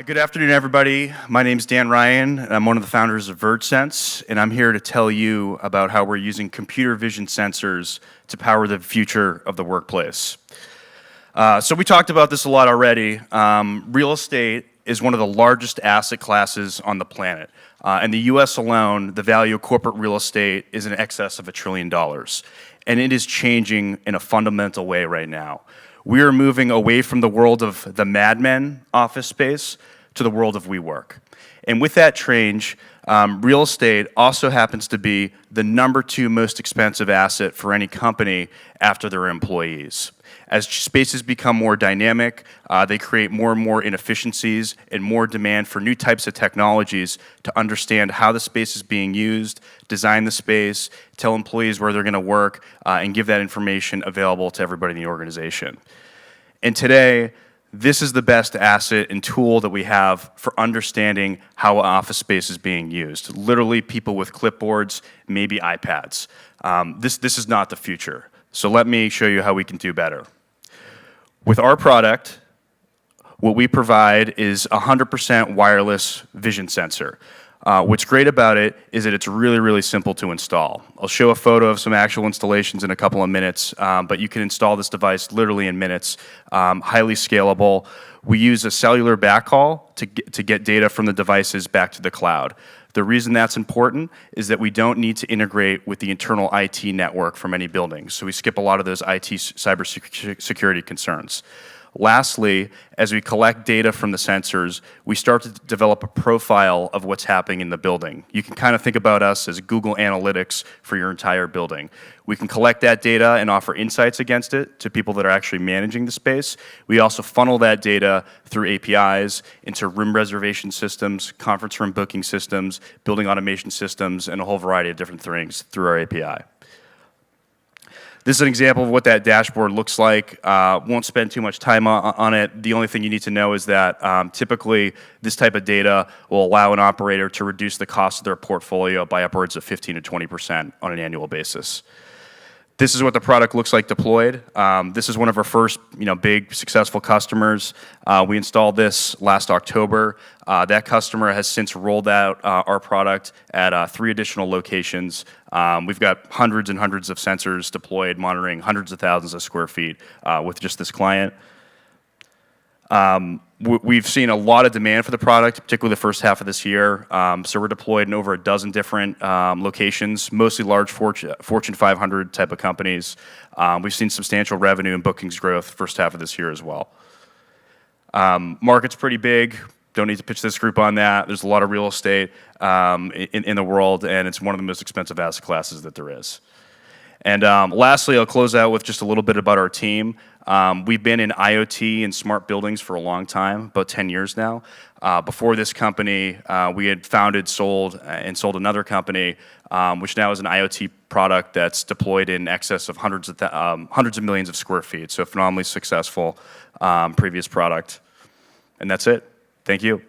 Good afternoon, everybody. My name's Dan Ryan, and I'm one of the founders of VergeSense, and I'm here to tell you about how we're using computer vision sensors to power the future of the workplace. So we talked about this a lot already. Real estate is one of the largest asset classes on the planet. In the US alone, the value of corporate real estate is in excess of $1 trillion, and it is changing in a fundamental way right now. We are moving away from the world of the Mad Men office space to the world of WeWork. And with that change, real estate also happens to be the #2 most expensive asset for any company after their employees. As spaces become more dynamic, they create more and more inefficiencies and more demand for new types of technologies to understand how the space is being used, design the space, tell employees where they're going to work, and give that information available to everybody in the organization. And today, this is the best asset and tool that we have for understanding how an office space is being used. Literally, people with clipboards, maybe iPads. This is not the future. So let me show you how we can do better. With our product, what we provide is a 100% wireless vision sensor. What's great about it is that it's really, really simple to install. I'll show a photo of some actual installations in a couple of minutes, but you can install this device literally in minutes, highly scalable. We use a cellular backhaul to get data from the devices back to the cloud. The reason that's important is that we don't need to integrate with the internal IT network from any building, so we skip a lot of those IT cybersecurity concerns. Lastly, as we collect data from the sensors, we start to develop a profile of what's happening in the building. You can kind of think about us as Google Analytics for your entire building. We can collect that data and offer insights against it to people that are actually managing the space. We also funnel that data through APIs into room reservation systems, conference room booking systems, building automation systems, and a whole variety of different things through our API. This is an example of what that dashboard looks like. Won't spend too much time on it. The only thing you need to know is that typically this type of data will allow an operator to reduce the cost of their portfolio by upwards of 15 to 20% on an annual basis. This is what the product looks like deployed. This is one of our first, big successful customers. We installed this last October. That customer has since rolled out our product at 3 additional locations. We've got hundreds and hundreds of sensors deployed, monitoring hundreds of thousands of square feet with just this client. We've seen a lot of demand for the product, particularly the first half of this year. So we're deployed in over a dozen different locations, mostly large Fortune 500 type of companies. We've seen substantial revenue and bookings growth first half of this year as well. Market's pretty big. Don't need to pitch this group on that. There's a lot of real estate in the world, and it's one of the most expensive asset classes that there is. And lastly, I'll close out with just a little bit about our team. We've been in IoT and smart buildings for a long time, about 10 years now. Before this company, we had founded, sold another company, which now is an IoT product that's deployed in excess of hundreds of millions of square feet. So a phenomenally successful previous product. And that's it. Thank you.